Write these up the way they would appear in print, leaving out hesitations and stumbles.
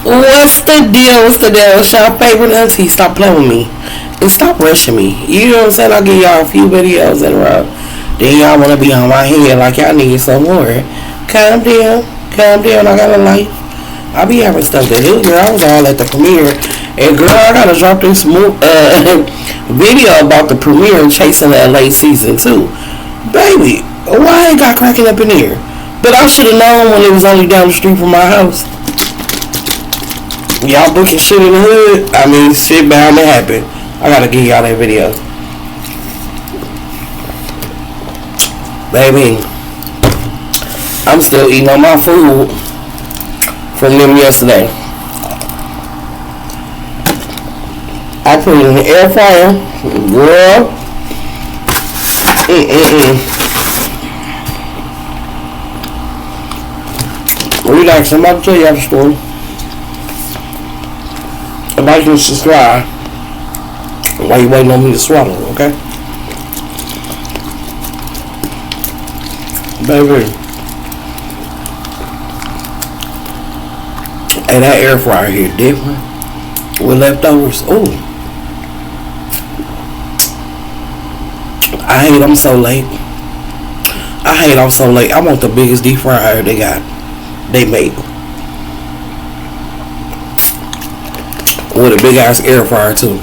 What's the deal? What's the deal? It's your favorite auntie. Stop playing with me. And stop rushing me. You know what I'm saying? I'll give y'all a few videos in a row. Then y'all want to be on my head like y'all need some more. Calm down. Calm down. I got a life. I be having stuff to do, girl. I was all at the premiere. And girl, I gotta drop this video about the premiere and Chasing the LA season 2. Baby, why it got cracking up in here? But I should have known when it was only down the street from my house. Y'all booking shit in the hood. I mean, shit bound to happen. I gotta give y'all that video. Baby, I'm still eating on my food from them yesterday. I put it in the air fryer. Girl. Relax, I'm about to tell y'all the story. Like and subscribe while you waiting on me to swallow, okay? Baby. Hey, that air fryer here different with leftovers. Ooh. I hate I'm so late. I'm so late. I want the biggest deep fryer they got. They make. With a big ass air fryer too.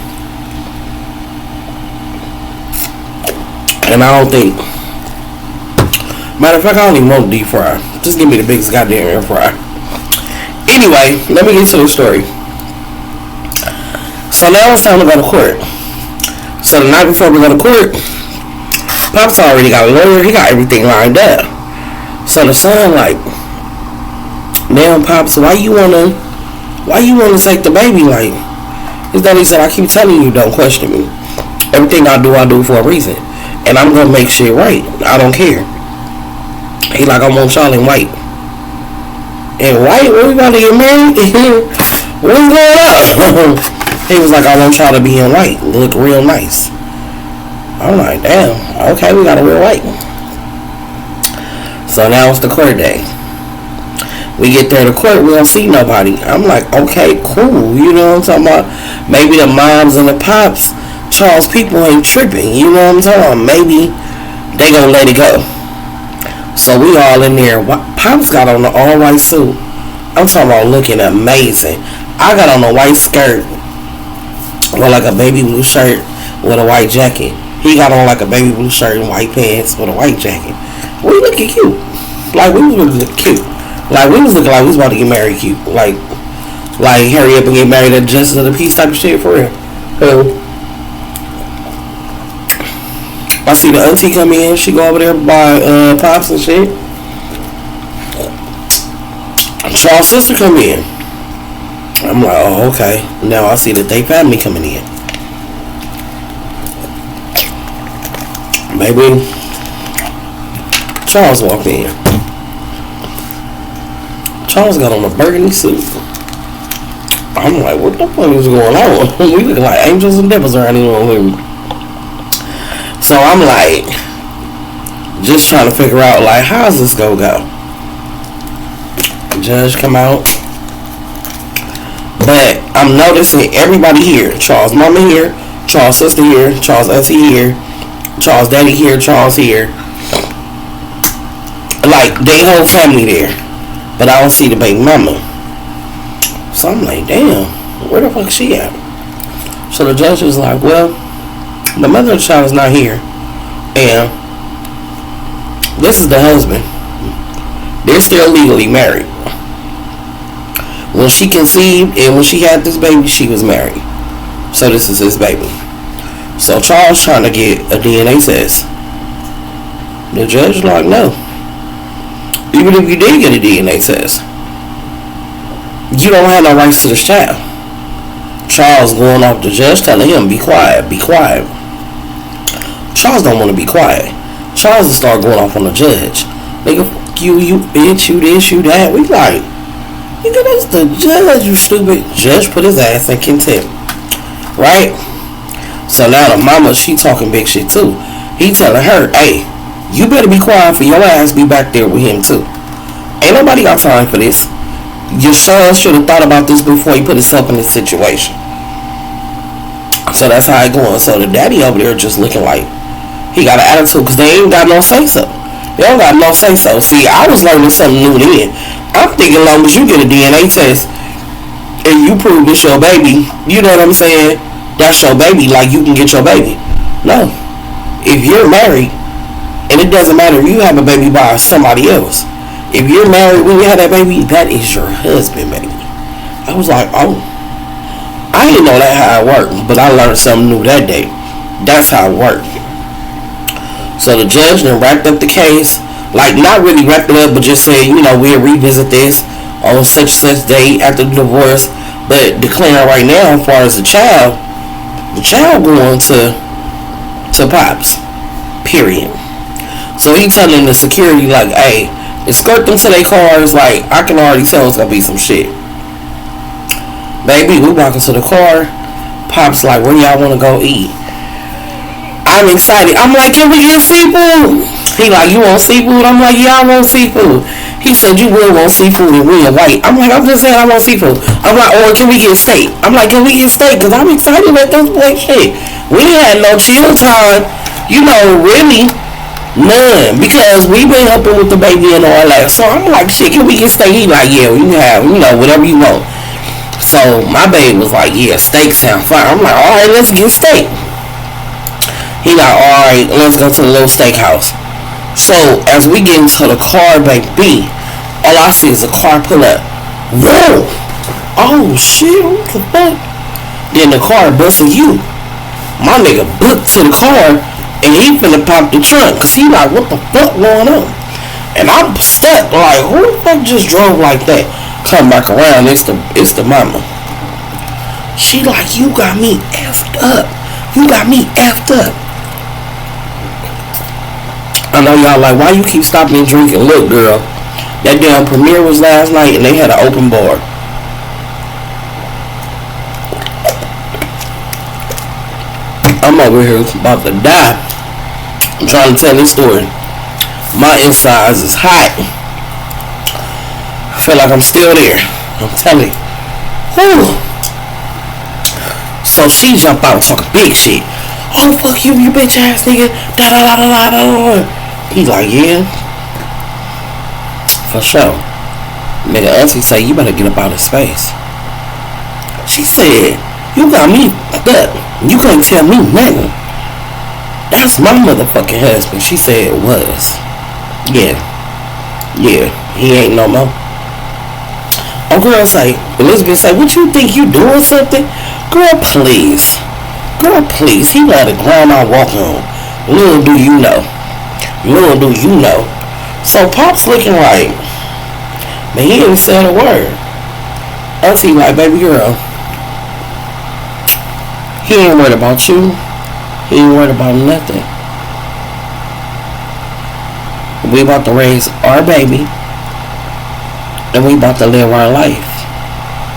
And I don't think, matter of fact, I don't even want deep fryer. Just give me the biggest goddamn air fryer. Anyway, let me get to the story. So now it's time to go to court. So the night before we go to court, Pop's already got a lawyer. He got everything lined up. So the son like, damn Pops, why you wanna take the baby? Like, his daddy said, I keep telling you, don't question me. Everything I do for a reason. And I'm gonna make shit right. I don't care. He like, I want y'all in white. And white? We about to get married? What's going on? He was like, I want y'all to be in white. Look real nice. I'm like, damn. Okay, we gotta wear white. So now it's the court day. We get there to court, we don't see nobody. I'm like, okay, cool. You know what I'm talking about? Maybe the moms and the pops, Charles people ain't tripping. You know what I'm talking about? Maybe they gonna let it go. So we all in there. Pops got on the all white suit. I'm talking about looking amazing. I got on a white skirt with like a baby blue shirt with a white jacket. He got on like a baby blue shirt and white pants with a white jacket. We looking cute. Like we was looking cute. Like we was looking like we was about to get married cute. Like hurry up and get married at Justice of the Peace type of shit for real. I see the auntie come in. She go over there by Pops and shit. Charles' sister come in. I'm like, oh, okay. Now I see that they family coming in. Maybe Charles walked in. Charles got on a burgundy suit. I'm like, what the fuck is going on? We look like angels and devils around here. So I'm like, just trying to figure out, like, how's this gonna go? Judge come out. But I'm noticing everybody here. Charles' mama here. Charles' sister here. Charles' auntie here. Charles' daddy here. Charles here. Like, they whole family there. But I don't see the baby mama. So I'm like, damn, where the fuck is she at? So the judge was like, well, the mother of the child is not here. And this is the husband. They're still legally married. When she conceived and when she had this baby, she was married. So this is his baby. So Charles trying to get a DNA test. The judge like, no. Even if you did get a DNA test, you don't have no rights to this child. Charles going off the judge telling him, be quiet, be quiet. Charles don't want to be quiet. Charles will start going off on the judge. Nigga, fuck you, you bitch, you this, you that. We like, nigga, that's the judge, you stupid. Judge put his ass in contempt. Right? So now the mama, she talking big shit too. He telling her, hey, you better be quiet for your ass be back there with him too. Ain't nobody got time for this. Your son should have thought about this before he put himself in this situation. So that's how it going. So the daddy over there just looking like he got an attitude because they ain't got no say so. They don't got no say so. See, I was learning something new then. I'm thinking as long as you get a DNA test and you prove it's your baby, you know what I'm saying? That's your baby, like you can get your baby. No. If you're married, and it doesn't matter if you have a baby by somebody else. If you're married when you have that baby, that is your husband, baby. I was like, oh. I didn't know that how it worked, but I learned something new that day. That's how it worked. So the judge then wrapped up the case. Like, not really wrapped it up, but just said, we'll revisit this on such and such date after the divorce. But declaring right now, as far as the child going to Pops. Period. So he telling the security, like, hey, escort them to their cars. Like, I can already tell it's going to be some shit. Baby, we walking to the car. Pops like, where y'all want to go eat? I'm excited. I'm like, can we get seafood? He like, you want seafood? I'm like, yeah, I want seafood. He said, you will want seafood and real white. I'm like, I'm just saying I want seafood. I'm like, or can we get steak? I'm like, can we get steak? Because I'm excited at this place. Shit. We had no chill time. Really none. Because we been helping with the baby and all that. So I'm like, shit, can we get steak? He like, yeah, we can have, whatever you want. So my baby was like, yeah, steak sound fine. I'm like, alright, let's get steak. He like, alright, let's go to the little steakhouse. So as we get into the car, baby, all I see is a car pull up. Whoa! Oh shit, what the fuck? Then the car busting you. My nigga booked to the car and he finna pop the trunk. Cause he like, what the fuck going on? And I'm stuck, like, who the fuck just drove like that? Come back around, it's the mama. She like, you got me effed up. You got me effed up. I know y'all like, why you keep stopping and drinking? Look, girl, that damn premiere was last night and they had an open bar. I'm over here about to die. I'm trying to tell this story. My insides is hot. I feel like I'm still there. I'm telling you. Whew. So she jumped out talking big shit. Oh, fuck you, you bitch ass nigga. Da da da da da da. He like, yeah. For sure. Nigga auntie say, you better get up out of space. She said, you got me fucked up. You couldn't tell me nothing. That's my motherfucking husband. She said it was. Yeah. Yeah. He ain't no more. Oh, girl say, Elizabeth say, what you think you doing something? Girl, please. Girl, please. He let a grandma walk on. Little do you know. Little do you know. So Pop's looking like, man, he ain't said a word. Auntie like, baby girl, he ain't worried about you. He ain't worried about nothing. We about to raise our baby. And we about to live our life.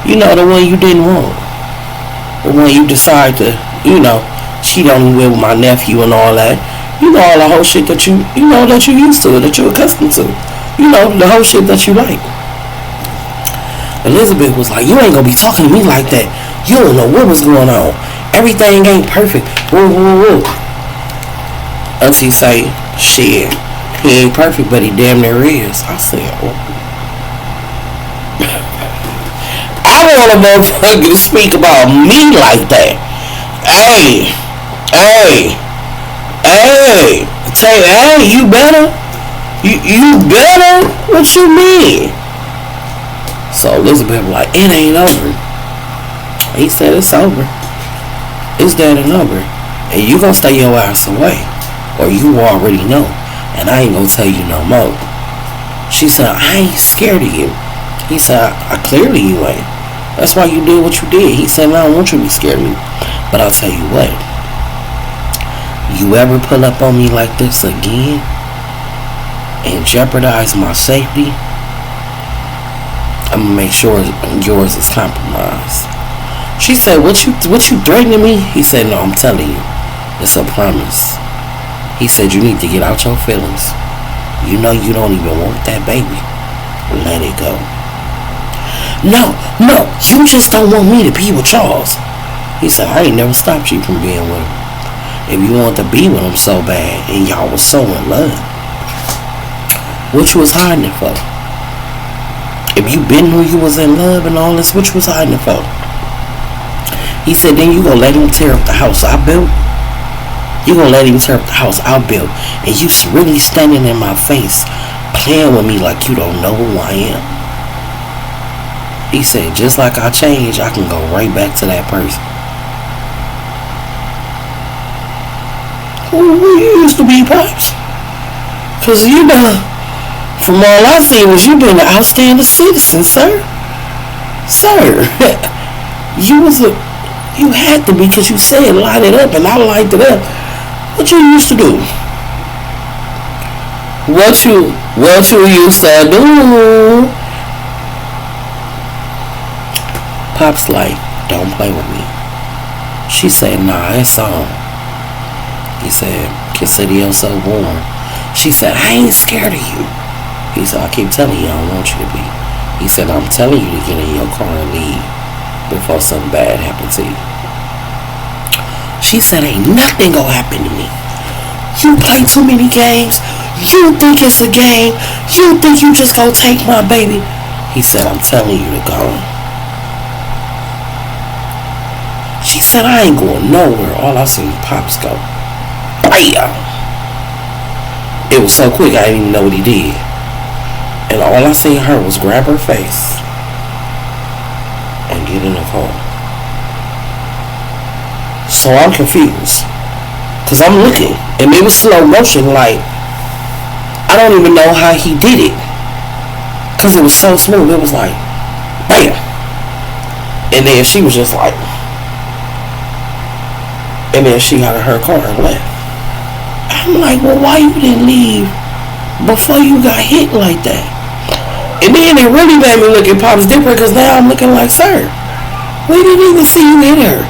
The one you didn't want. The one you decide to, cheat on me with my nephew and all that. All the whole shit that you that you used to, that you're accustomed to. The whole shit that you like. Elizabeth was like, you ain't gonna be talking to me like that. You don't know what was going on. Everything ain't perfect. Woo, woo, woo. Auntie say, shit, he ain't perfect, but he damn near is. I said, oh. I want a motherfucker to speak about me like that. Hey, say, hey, you better? You better? What you mean? So Elizabeth was like, it ain't over. He said it's over. It's dead and over. And you gonna stay your ass away. Or you already know. And I ain't gonna tell you no more. She said, I ain't scared of you. He said, I clearly you ain't. That's why you did what you did. He said, I don't want you to be scared of me. But I'll tell you what. You ever pull up on me like this again and jeopardize my safety, I'm gonna make sure yours is compromised. She said, what you threatening me? He said, no, I'm telling you. It's a promise. He said, you need to get out your feelings. You don't even want that baby. Let it go. no, you just don't want me to be with Charles. He said, I ain't never stopped you from being with him. If you wanted to be with him so bad and y'all was so in love, what you was hiding it for? If you been knew you was in love and all this, what you was hiding it for? He said, then you gonna let him tear up the house I built? You gonna let him tear up the house I built, and you really standing in my face playing with me like you don't know who I am? He said, just like I changed, I can go right back to that person who you used to be, Pops. Cause you know, from all I see was you been an outstanding citizen, sir. Sir, you had to be, because you said light it up, and I lighted it up. What you used to do? What you used to do? Pop's like, don't play with me. She said, nah, it's on. He said, consider yourself warm. She said, I ain't scared of you. He said, I keep telling you I don't want you to be. He said, I'm telling you to get in your car and leave before something bad happens to you. She said, ain't nothing gonna happen to me. You play too many games. You think it's a game. You think you just gonna take my baby. He said, I'm telling you to go. She said, I ain't going nowhere. All I seen Pops go. Bam! It was so quick I didn't even know what he did. And all I seen her was grab her face and get in the car. So I'm confused, cause I'm looking, and it was slow motion. Like, I don't even know how he did it, cause it was so smooth. It was like, bam, and then she was just like, and then she got in her car and left. I'm like, well, why you didn't leave before you got hit like that? And then it really made me look at Pops different, cause now I'm looking like, sir, we didn't even see you hit her.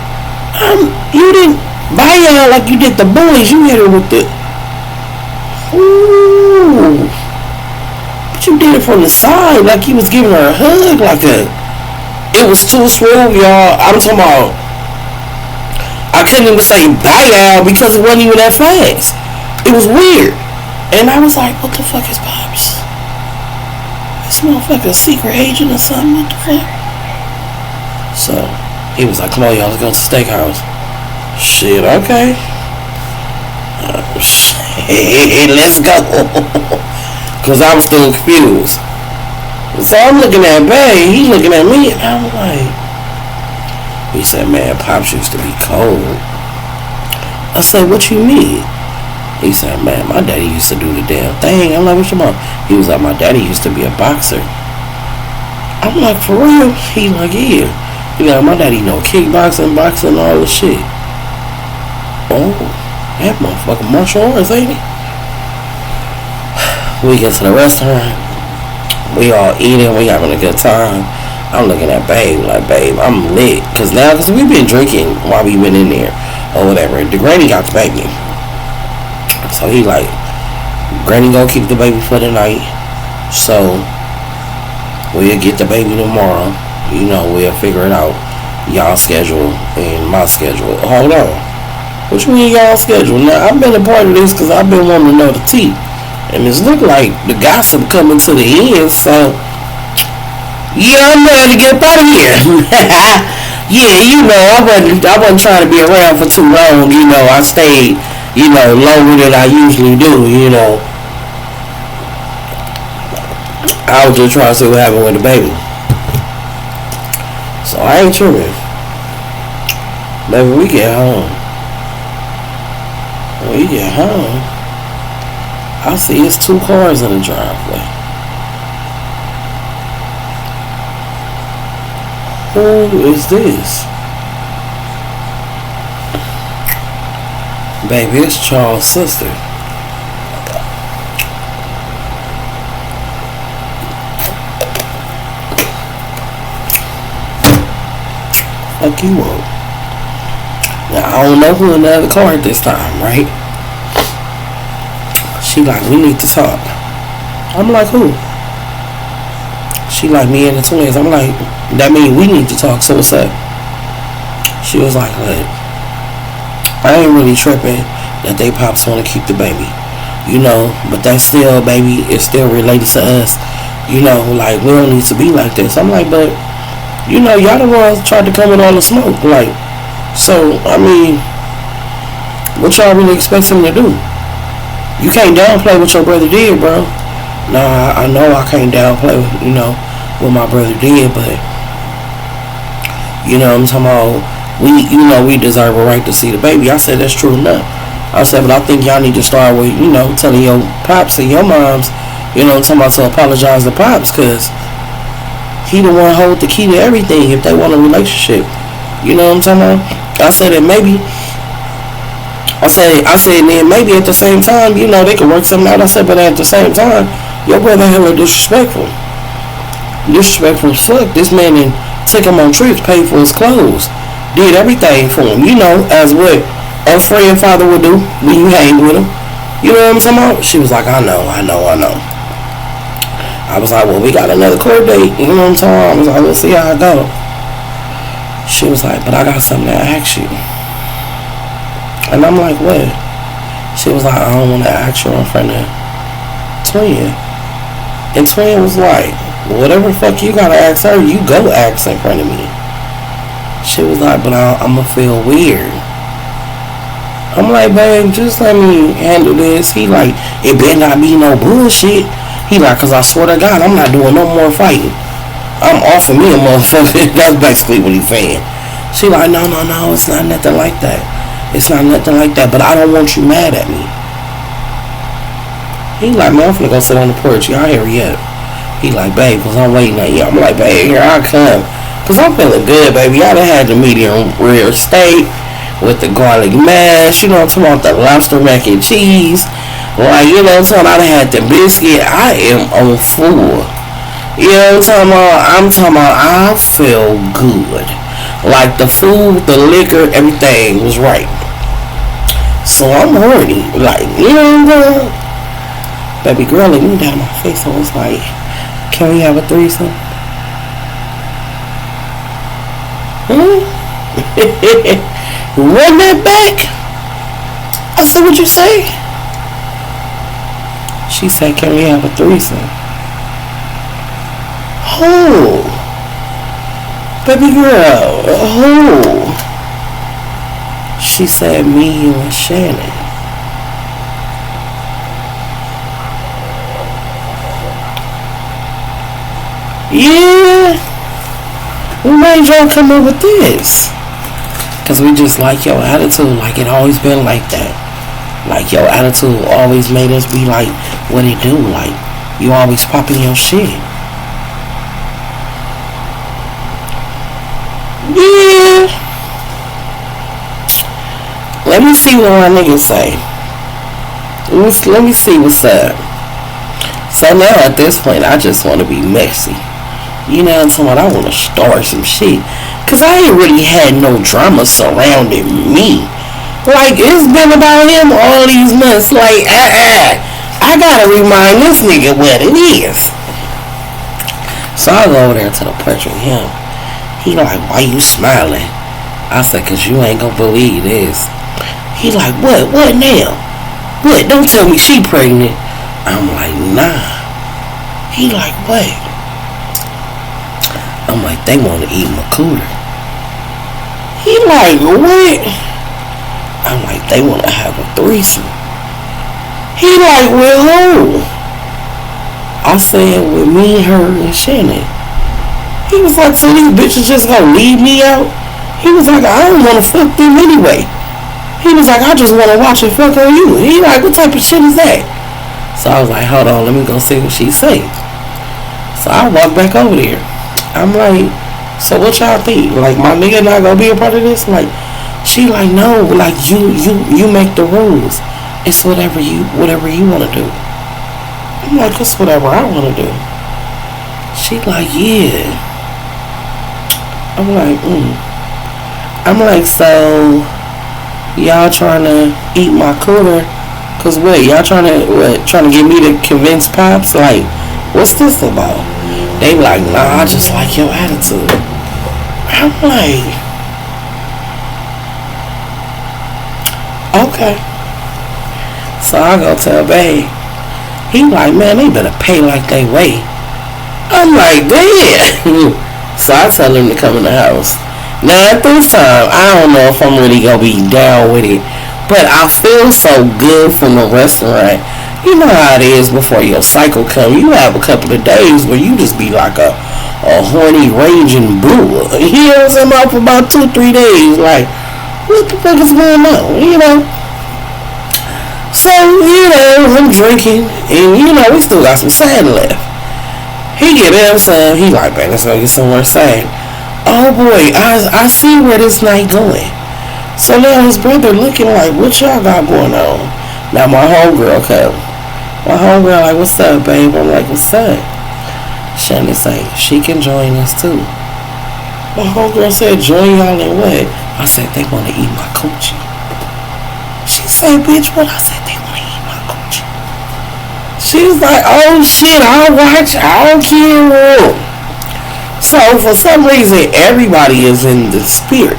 You didn't buy out like you did the boys. You hit her with the, ooh, but you did it from the side, like you was giving her a hug, like a. It was too smooth, y'all. I'm talking about. I couldn't even say buy out because it wasn't even that fast. It was weird, and I was like, what the fuck is Pops? This motherfucker a secret agent or something? What the fuck? So he was like, come on, y'all, let's go to the steakhouse. Shit, okay. Shit, let's go. Because I was still confused. So I'm looking at Bay, he looking at me, and I'm like, he said, man, Pops used to be cold. I said, what you mean? He said, man, my daddy used to do the damn thing. I'm like, what's your mom? He was like, my daddy used to be a boxer. I'm like, for real? He like, yeah. He like, my daddy know kickboxing, boxing, all this shit. Oh, that motherfucker martial arts, ain't he? We get to the restaurant. We all eating. We having a good time. I'm looking at Babe like, babe, I'm lit. Cause we've been drinking while we went in there or whatever. The granny got the baby. So he like, granny gonna keep the baby for the night. So we'll get the baby tomorrow. You know, we'll figure it out. Y'all schedule and my schedule. Hold on. What you mean y'all schedule? Now, I've been a part of this because I've been wanting to know the tea. And it's look like the gossip coming to the end, so yeah, I'm ready to get up out of here. Yeah, you know, I wasn't trying to be around for too long, you know. I stayed, you know, longer than I usually do, you know. I was just trying to see what happened with the baby. So I ain't tripping. Maybe we get home. When we get home, I see it's 2 cars in the driveway. Who is this? Baby, it's Charles' sister. Fuck you up. Now, I don't know who in the other car at this time, right? She like, we need to talk. I'm like, who? She like, me and the twins. I'm like, that means we need to talk. So what's up? She was like, look, I ain't really tripping that they pops want to keep the baby, you know, but that's still, baby, it's still related to us, you know, like, we don't need to be like this. I'm like, but, you know, y'all the ones tried to come with all the smoke, like, so, I mean, what y'all really expect him to do? You can't downplay what your brother did, bro. Nah, I know I can't downplay, you know, what my brother did, but, you know, I'm talking about, we deserve a right to see the baby. I said, that's true enough. I said, but I think y'all need to start with, you know, telling your pops and your moms, you know, talking about to apologize to pops, because he the one hold the key to everything if they want a relationship. You know what I'm talking about? I said that maybe, I said then maybe at the same time, you know, they could work something out. I said, but at the same time, your brother hella disrespectful. Disrespectful as fuck. This man then took him on trips, paid for his clothes, did everything for him, you know, as what a friend father would do when you hang with him. You know what I'm talking about? She was like, I know. I was like, well, we got another court date. You know what I'm talking about? I was like, we'll see how it go. She was like, but I got something to ask you. And I'm like, what? She was like, I don't want to ask you in front of Twin. And Twin was like, whatever the fuck you gotta ask her, you go ask in front of me. She was like, but I'm gonna feel weird. I'm like, babe, just let me handle this. He like, it better not be no bullshit. He like, cause I swear to God, I'm not doing no more fighting. I'm offering me a motherfucker. That's basically what he's saying. She like, no, it's not nothing like that. It's not nothing like that, but I don't want you mad at me. He like, man, I'm finna go sit on the porch. Y'all hurry up. He like, babe, cause I'm waiting on you. I'm like, babe, here I come. Cause I'm feeling good, baby. I done had the medium rare steak with the garlic mash. You know what I'm talking about? The lobster mac and cheese. Like, you know what I'm talking about? I done had the biscuit. I am on full. You know what I'm talking about? I feel good. Like, the food, the liquor, everything was right. So I'm horny. Like, you know what I'm saying? Baby girl looked me down my face and was like, can we have a threesome? Run that back. I said, what'd you say? She said, can we have a threesome? Oh, baby girl, oh. She said, me, you, and Shannon. Yeah. We made y'all come up with this. Cause we just like your attitude. Like it always been like that. Like your attitude always made us be like, what it do? Like you always popping your shit. Yeah. Let me see what my niggas say. Let me see what's up. So now at this point, I just want to be messy. You know what I'm talking about? I want to start some shit. Cause I ain't really had no drama surrounding me. Like, it's been about him all these months. Like, I gotta remind this nigga what it is. So I go over there to the porch with him. He like, why you smiling? I said, cause you ain't gonna believe this. He like, what? What now? What? Don't tell me she pregnant. I'm like, nah. He like, what? I'm like, they want to eat my cooter. He like, what? I'm like, they want to have a threesome. He like, with who? I said, with me, her, and Shannon. He was like, so these bitches just gonna leave me out? He was like, I don't want to fuck them anyway. He was like, I just want to watch and fuck on you. He like, what type of shit is that? So I was like, hold on, let me go see what she say. So I walked back over there. I'm like, so what y'all think? Like, my nigga not gonna be a part of this? Like, she like, no, like, you make the rules. It's whatever you want to do. I'm like, it's whatever I want to do. She like, yeah. I'm like, I'm like, so y'all trying to eat my cooter? Cause what, y'all trying to get me to convince Pops? Like, what's this about? They be like, nah, I just like your attitude. I'm like, okay. So I go tell babe. He like, man, they better pay like they weigh. I'm like, damn. So I tell him to come in the house. Now at this time, I don't know if I'm really gonna be down with it, but I feel so good from the restaurant. You know how it is before your cycle come. You have a couple of days where you just be like a horny raging bull. You know what I'm saying? For about 2-3 days, like, what the fuck is going on? You know. So, you know, I'm drinking, and you know, we still got some sand left. He get him some, he like, man, let's go get some more sand. Oh boy, I see where this night going. So now his brother looking like, what y'all got going on? Now my homegirl come. My homegirl like, what's up, babe? I'm like, what's up? Shannon say, she can join us too. My homegirl said, join y'all in what? I said, they want to eat my coochie. She said, bitch, what? I said, they want to eat my coochie. She was like, oh shit, I'll watch, I don't care. So for some reason, everybody is in the spirit.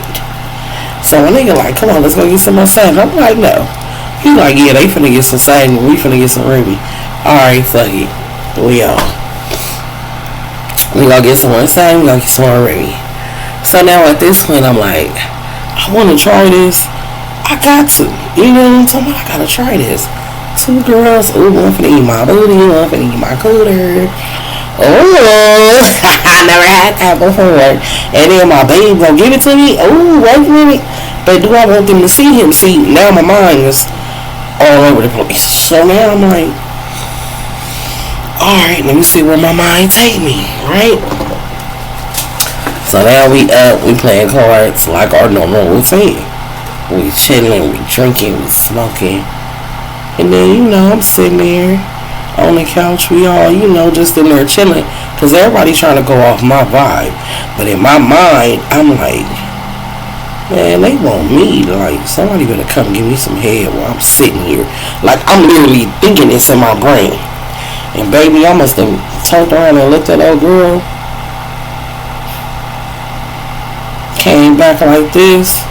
So a nigga like, come on, let's go get some more sand. I'm like, no. He like, yeah, they finna get some sand, we finna get some Ruby. Alright, fuck it. We on. We gonna get some more sand, we gonna get some more Ruby. So now at this point, I'm like, I wanna try this. I got to. You know what I'm talking about? I gotta try this. 2 girls. Ooh, one finna eat my booty. One finna eat my cooter. Oh, I never had that before. And then my babe gonna give it to me. Oh, wait a minute. But do I want them to see him? See, now my mind is all over the place. So now I'm like, alright, let me see where my mind take me, right? So now we up, we playing cards like our normal routine. We chilling, we drinking, we smoking. And then, you know, I'm sitting there on the couch. We all, you know, just in there chilling. Because everybody trying to go off my vibe. But in my mind, I'm like, man, they want me. Like, somebody better come give me some head while I'm sitting here. Like, I'm literally thinking this in my brain. And baby, I must have turned around and looked at that girl. Came back like this.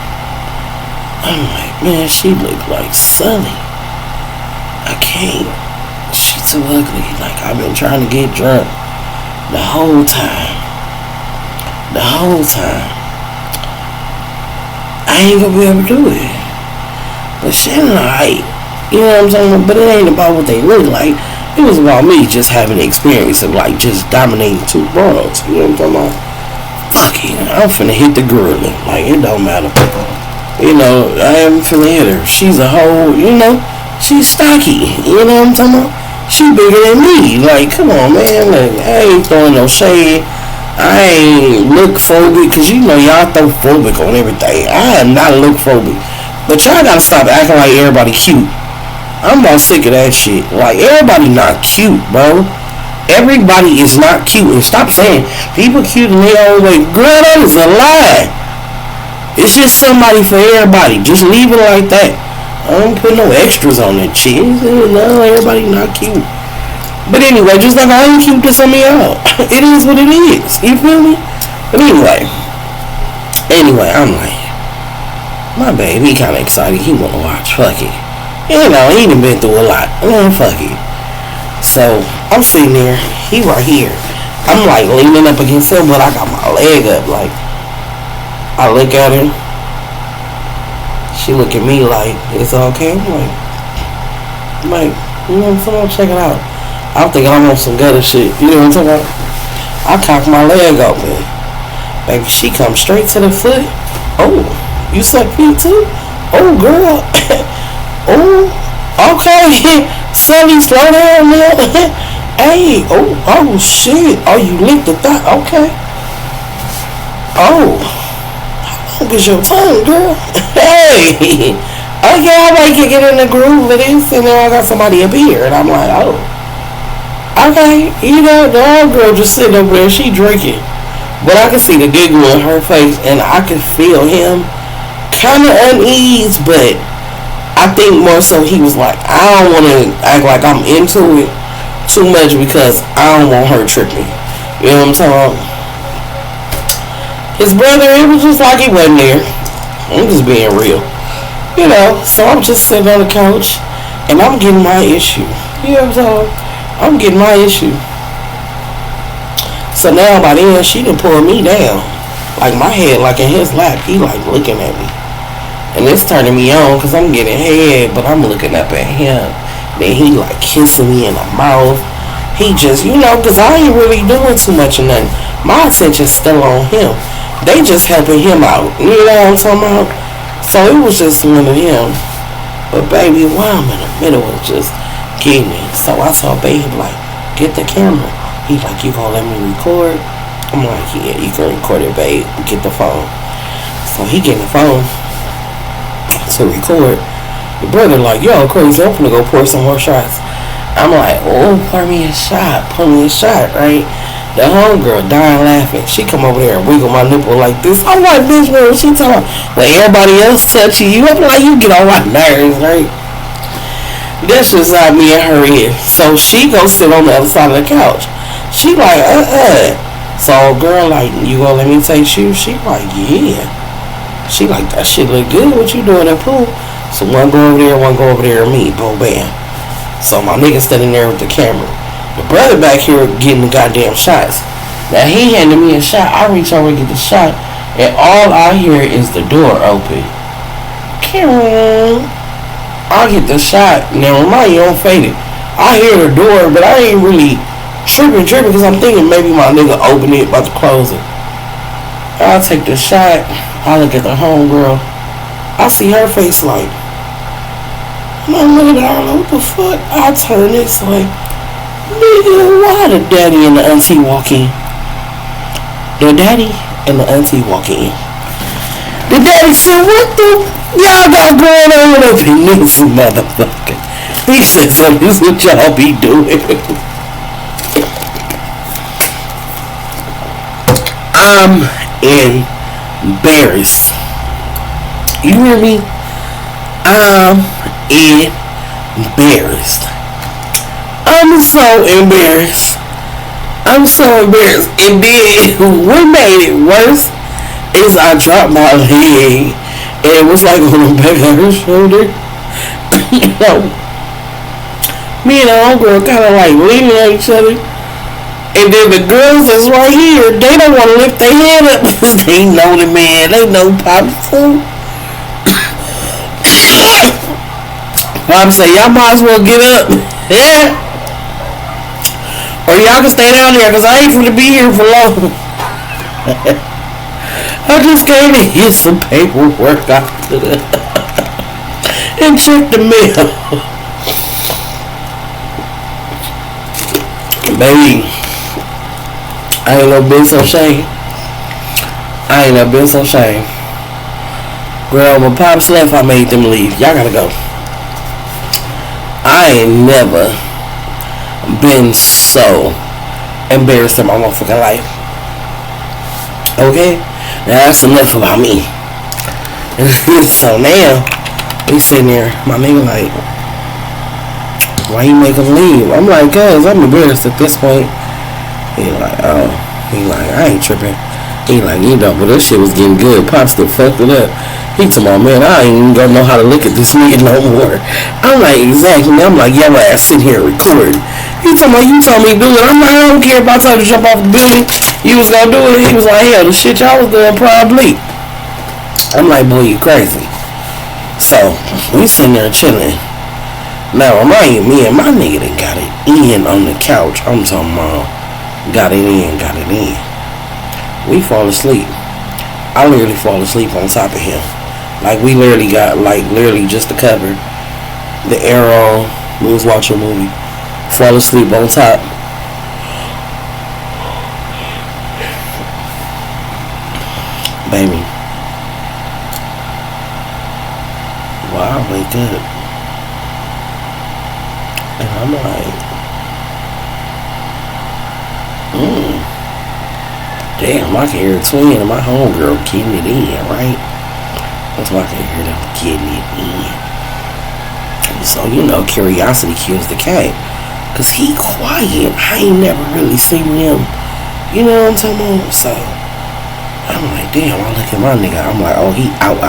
I'm like, man, she looked like Sully. I can't. She too ugly. Like, I've been trying to get drunk the whole time. The whole time. I ain't gonna be able to do it. But Shannon, alright. You know what I'm saying? But it ain't about what they look like. It was about me just having the experience of, like, just dominating 2 bros. You know what I'm talking about? Fuck it. I'm finna hit the gorilla. Like, it don't matter. You know, I am finna hit her. She's a whole, you know, she's stocky. You know what I'm talking about? She bigger than me. Like, come on, man. Like, I ain't throwing no shade. I ain't look phobic, because you know y'all throw phobic on everything. I am not look phobic. But y'all gotta stop acting like everybody cute. I'm about sick of that shit. Like, everybody not cute, bro. Everybody is not cute. And stop saying people cute in their own way. Girl, that is a lie. It's just somebody for everybody. Just leave it like that. I don't put no extras on that shit. No, everybody not cute. But anyway, just like I ain't cute to some of y'all. It is what it is. You feel me? But anyway, I'm like, my baby, he kind of excited. He want to watch. Fuck it. You know, he done been through a lot. Fuck it. So, I'm sitting there. He right here. I'm like leaning up against him, but I got my leg up. Like, I look at her. She look at me like, it's okay? I'm like, you know what I'm saying? Check it out. I'm thinking I'm on some gutter shit. You know what I'm talking about? I cock my leg open. Baby, she comes straight to the foot. Oh, you suck feet too? Oh, girl. Oh, okay. Sonny, slow down, man. Hey, oh, shit. Oh, you licked the thigh. Okay. Oh. How long is your tongue, girl? Hey. Okay, I might get in the groove of this, and then I got somebody up here, and I'm like, oh. Okay, you know, the old girl just sitting over there, she drinking. But I can see the giggle in her face, and I can feel him kind of unease, but I think more so he was like, I don't want to act like I'm into it too much because I don't want her tripping. You know what I'm talking about? His brother, it was just like he wasn't there. I'm just being real. You know, so I'm just sitting on the couch and I'm getting my issue. You know what I'm saying? I'm getting my issue. So now by then she done pull me down. Like my head like in his lap. He like looking at me. And it's turning me on because I'm getting head, but I'm looking up at him. Then he like kissing me in the mouth. He just, you know, because I ain't really doing too much of nothing. My attention's still on him. They just helping him out. You know what I'm talking about? So it was just one of him. But baby, while I'm in the middle of just getting it. So I told baby like, get the camera. He like, you gonna let me record? I'm like, yeah, you can record it, babe. Get the phone. So he getting the phone to record. The brother like, yo, crazy, I'm gonna go pour some more shots. I'm like, oh, pour me a shot, right? The homegirl dying laughing. She come over there and wiggle my nipple like this. I'm like, bitch, what she talking about? When everybody else touching you, I'm like, you get on my nerves, right? That's just how me and her is. So she go sit on the other side of the couch. She like, So girl like, you gonna let me take you? She like, yeah. She like, that shit look good. What you doing in the pool? So one go over there, and me. Boom, bam. So my nigga standing there with the camera. The brother back here getting the goddamn shots. Now he handed me a shot. I reach over and get the shot. And all I hear is the door open. I get the shot. Now remind you, I'm faded. I hear the door, but I ain't really tripping because I'm thinking maybe my nigga open it, about to close it. I take the shot. I look at the homegirl. I see her face like, I'm looking at her like, what the fuck? I turn this way. Nigga, why the daddy and the auntie walk in? The daddy and the auntie walk in. The daddy said, what the y'all got going on up in this motherfucker? He said, so this is what y'all be doing. I'm embarrassed. You hear me? I'm embarrassed. I'm so embarrassed. And then what made it worse is I dropped my leg and it was like on the back of her shoulder. You know, me and the homegirl kind of like leaning at each other. And then the girls that's right here, they don't want to lift their head up because they know the man. They know Pop too. Pop say, y'all might as well get up. Yeah. Or y'all can stay down there because I ain't finna be here for long. I just came to get some paperwork out and check the mail. Baby, I ain't never been so ashamed. Girl, when Pops left, I made them leave. Y'all gotta go. I ain't never been so embarrassed in my motherfucking life. Okay? Now that's enough about me. So now, we sitting there, my nigga like, why you make him leave? I'm like, cuz I'm embarrassed at this point. He like, oh. He like, I ain't tripping. He like, you know, but this shit was getting good. Pop still fucked it up. He told me, man, I ain't even gonna know how to look at this nigga no more. I'm like, exactly. I'm like, your ass sitting here recording. He told me, you told me to do it. I'm like, I don't care if I told you to jump off the building. You was gonna do it. He was like, hell, the shit y'all was doing probably. I'm like, boy, you crazy. So, we sitting there chilling. Now, remind you, me and my nigga that got it in on the couch. I'm talking about, got it in. We fall asleep. I literally fall asleep on top of him. Like, we literally got, literally just to cover the arrow. We was watching a movie. Fall asleep on top. Baby. Wow, I wake up. And I'm like, damn, I can hear a twin and my homegirl getting it in, right? That's why I can hear them getting it in. So, you know, curiosity kills the cat. Because he quiet. I ain't never really seen him You know what I'm talking about? So I'm like, damn, I look at my nigga. I'm like, oh, he out.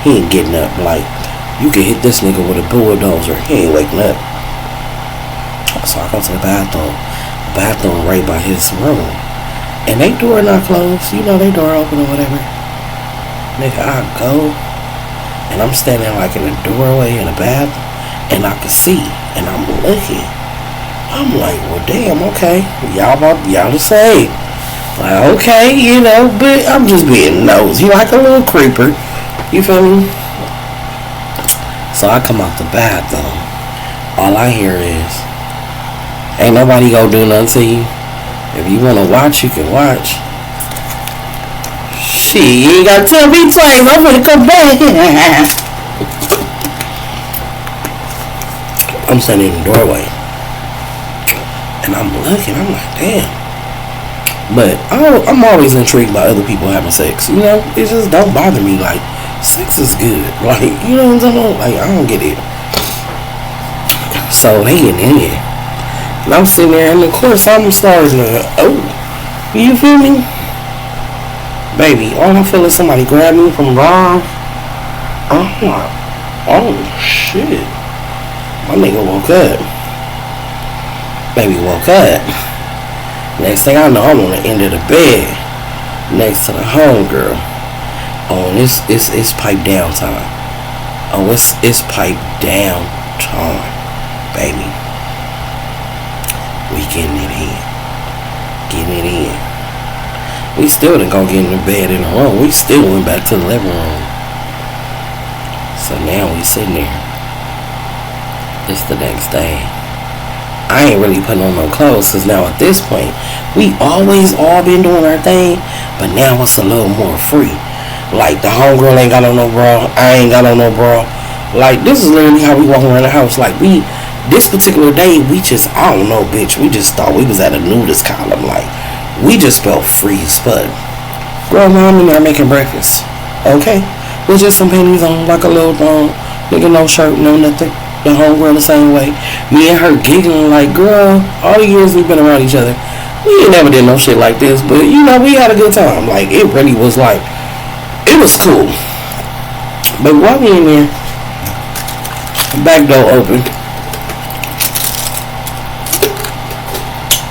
He ain't getting up. Like, you can hit this nigga with a bulldozer. He ain't waking up. So I go to the bathroom. The bathroom right by his room. And they door not closed. You know, they door open or whatever. Nigga, I go. And I'm standing like in the doorway in the bathroom. And I can see. And I'm looking. I'm like, well, damn, okay. Y'all the same. Like, okay, you know, but I'm just being nosy, like a little creeper. You feel me? So I come out the bathroom. All I hear is, ain't nobody gonna do nothing to you. If you wanna watch, you can watch. Shit, you ain't gotta tell me twice. I'm gonna come back. I'm standing in the doorway. And I'm looking, I'm like, damn. But I'm always intrigued by other people having sex. You know, it just don't bother me. Like, sex is good. Like, you know what I'm talking about? Like, I don't get it. So they get in here. And I'm sitting there, and of course I'm starting to, you feel me? Baby, all I feel is somebody grab me from behind. I'm like, oh shit. My nigga woke up. Baby woke up. Next thing I know, I'm on the end of the bed, next to the homegirl. Oh, and it's pipe down time. Oh, it's pipe down time, baby. We getting it in. We still didn't go get in the bed in the room. We still went back to the living room. So now we sitting there. It's the next day. I ain't really putting on no clothes, cause now at this point, we always all been doing our thing, but now it's a little more free. Like, the homegirl ain't got on no bra, I ain't got on no bra. Like, this is literally how we walk around the house. Like, this particular day, we just, I don't know, bitch, we just thought we was at a nudist column. Like, we just felt free as fuck. Girl, mom in there making breakfast, okay? With just some panties on, like a little thong, nigga, no shirt, no nothing. The homegirl the same way. Me and her giggling like, girl, all the years we've been around each other, we ain't never did no shit like this, but you know, we had a good time. Like, it really was like, it was cool. But while we in there, back door open.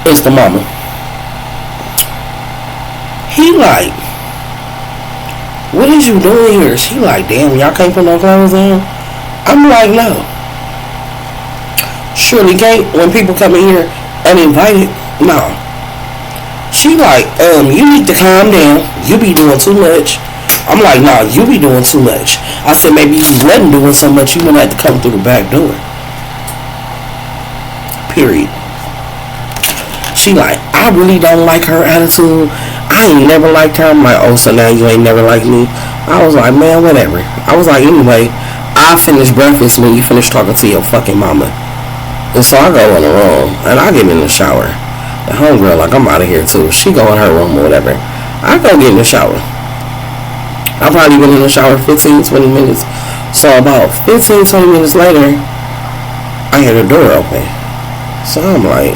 It's the mama. He like, what is you doing here? She like, damn, y'all can't put no clothes on? I'm like, no. Surely can't when people come in here uninvited. No. She like, you need to calm down. You be doing too much. I'm like, nah, you be doing too much. I said, maybe you be letting doing so much, you wouldn't have to come through the back door. Period. She like, I really don't like her attitude. I ain't never liked her. I'm like, oh, so now you ain't never liked me? I was like, man, whatever. I was like, anyway, I finish breakfast when you finish talking to your fucking mama. And so I go in the room, and I get in the shower. The homegirl, like, I'm out of here, too. She go in her room or whatever. I go get in the shower. I probably been in the shower 15, 20 minutes. So about 15, 20 minutes later, I hear the door open. So I'm like,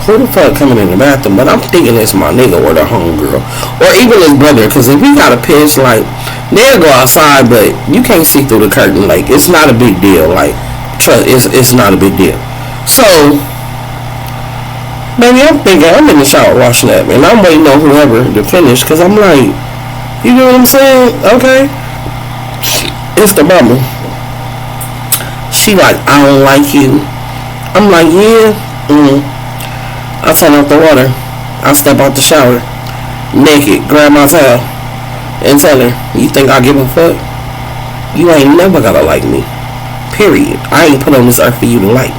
who the fuck coming in the bathroom? But I'm thinking it's my nigga or the homegirl. Or even his brother, because if we got a piss, like, they'll go outside, but you can't see through the curtain. Like, it's not a big deal. Like, trust, it's not a big deal. So, baby, I'm thinking I'm in the shower washing up, and I'm waiting on whoever to finish, because I'm like, you know what I'm saying? Okay. It's the mama. She like, I don't like you. I'm like, yeah. I turn off the water. I step out the shower, naked, grab my towel, and tell her, you think I give a fuck? You ain't never gotta like me. Period. I ain't put on this earth for you to like.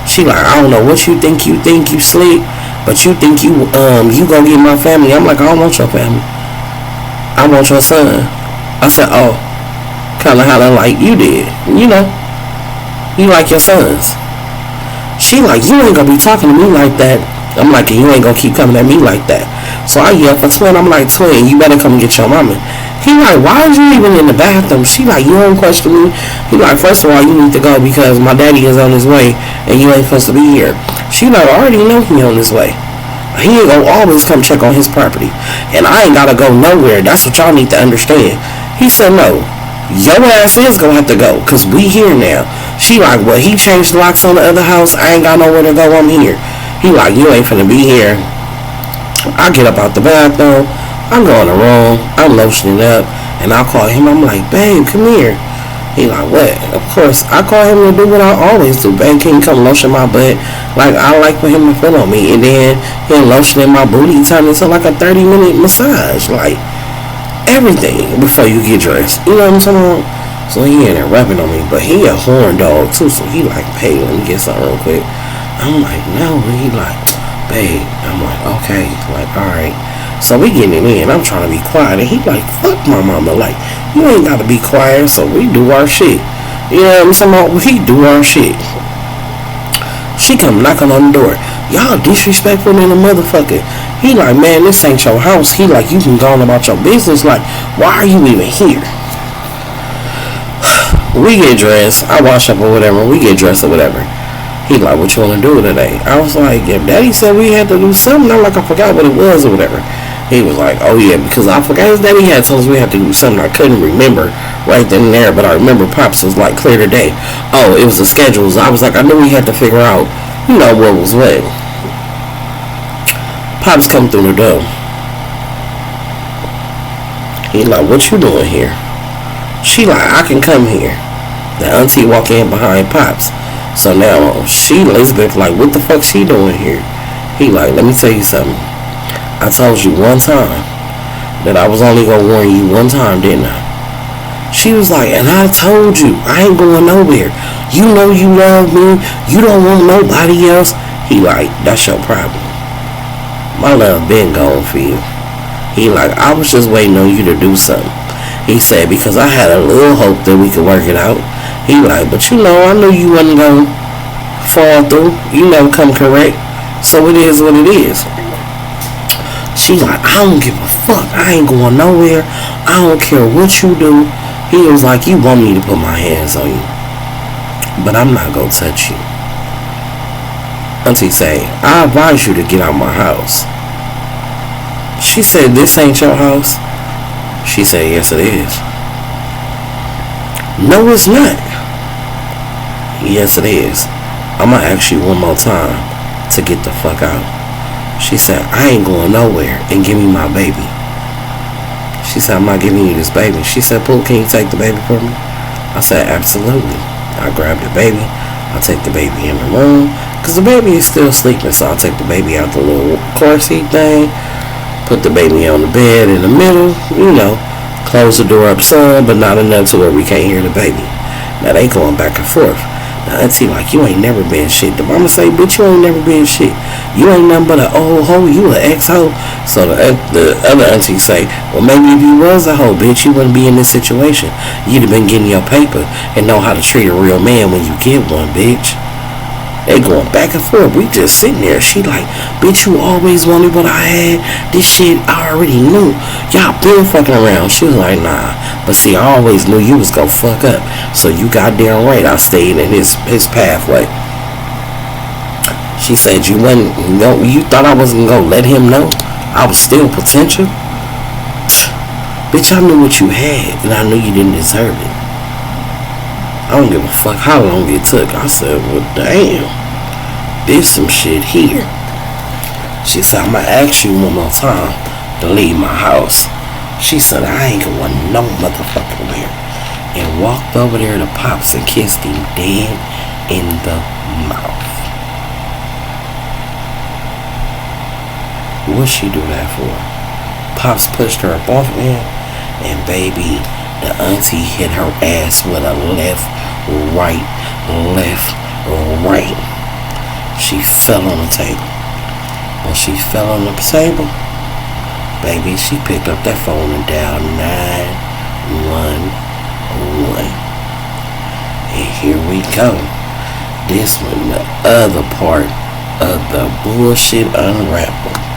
She like, I don't know what you think you slick, but you think you gonna get my family. I'm like, I don't want your family. I want your son. I said, oh, kinda like you did. You know, you like your sons. She like, you ain't gonna be talking to me like that. I'm like, you ain't gonna keep coming at me like that. So I yell for Twin. I'm like, Twin, you better come and get your mama. He like, why is you even in the bathroom? She like, you don't question me. He like, first of all, you need to go because my daddy is on his way and you ain't supposed to be here. She like, I already know he on his way. he ain't gonna always come check on his property. And I ain't gotta go nowhere. That's what y'all need to understand. He said, no, your ass is gonna have to go, cause we here now. She like, well, he changed locks on the other house. I ain't got nowhere to go. I'm here. He like, you ain't finna be here. I get up out the bathroom. I go in the room. I'm lotioning up. And I call him. I'm like, babe, come here. He like, what? Of course, I call him to do what I always do. Babe, can you come lotion my butt? Like, I like for him to feel on me. And then he'll lotion in my booty. He turned into like a 30-minute massage. Like, everything before you get dressed. You know what I'm saying? So he in there rapping on me. But he a horn dog, too. So he like, hey, let me get something real quick. I'm like, no. And he like, babe. I'm like, okay. Like, alright. So we getting in. I'm trying to be quiet. And he like, fuck my mama. Like, you ain't got to be quiet. So we do our shit. You know what I'm saying? He do our shit. She come knocking on the door. Y'all disrespectful in a motherfucker. He like, man, this ain't your house. He like, you can go on about your business. Like, why are you even here? We get dressed. I wash up or whatever. We get dressed or whatever. He like, what you want to do today? I was like, if daddy said we had to do something, I'm like, I forgot what it was or whatever. He was like, oh yeah, because I forgot his daddy had told us we had to do something I couldn't remember right then and there, but I remember Pops was like, clear today. Oh, it was the schedules. I was like, I knew we had to figure out, you know, what was what. Pops come through the door. He like, what you doing here? She like, I can come here. The auntie walk in behind Pops. So now she, Elizabeth, like, what the fuck she doing here? He like, let me tell you something. I told you one time that I was only gonna warn you one time, didn't I? She was like, and I told you I ain't going nowhere. You know you love me. You don't want nobody else. He like, that's your problem. My love been gone for you. He like, I was just waiting on you to do something. He said, because I had a little hope that we could work it out. He like, but you know, I knew you wasn't gonna fall through. You never come correct. So it is what it is. She like, I don't give a fuck. I ain't going nowhere. I don't care what you do. He was like, you want me to put my hands on you, but I'm not gonna touch you. Auntie say, I advise you to get out my house. She said, this ain't your house? She said, yes it is. No, it's not. Yes it is. I'm gonna ask you one more time to get the fuck out. She said, I ain't going nowhere, and give me my baby. She said, I'm not giving you this baby. She said, Pooh, can you take the baby for me? I said, absolutely. I grabbed the baby. I take the baby in the room, because the baby is still sleeping, so I'll take the baby out the little car seat thing, put the baby on the bed in the middle, you know, close the door up some, but not enough to where we can't hear the baby. Now they going back and forth. Now auntie like, you ain't never been shit. The mama say, bitch, you ain't never been shit. You ain't nothing but an old hoe. You an ex-hoe. So the other auntie say, well, maybe if you was a hoe, bitch, you wouldn't be in this situation. You'd have been getting your paper and know how to treat a real man when you get one, bitch. They going back and forth. We just sitting there. She like, bitch, you always wanted what I had. This shit I already knew. Y'all been fucking around. She was like, nah. But see, I always knew you was gonna fuck up. So you goddamn right, I stayed in his pathway. She said, you thought I wasn't gonna let him know I was still potential? Bitch, I knew what you had, and I knew you didn't deserve it. I don't give a fuck how long it took. I said, well, damn. There's some shit here. She said, I'm gonna ask you one more time to leave my house. She said, I ain't going no motherfucking where. And walked over there to Pops and kissed him dead in the mouth. What'd she do that for? Pops pushed her up off him, and baby, the auntie hit her ass with a left, right. She fell on the table. When she fell on the table, baby, she picked up that phone and dialed 911. And here we go. This one, the other part of the bullshit unraveled.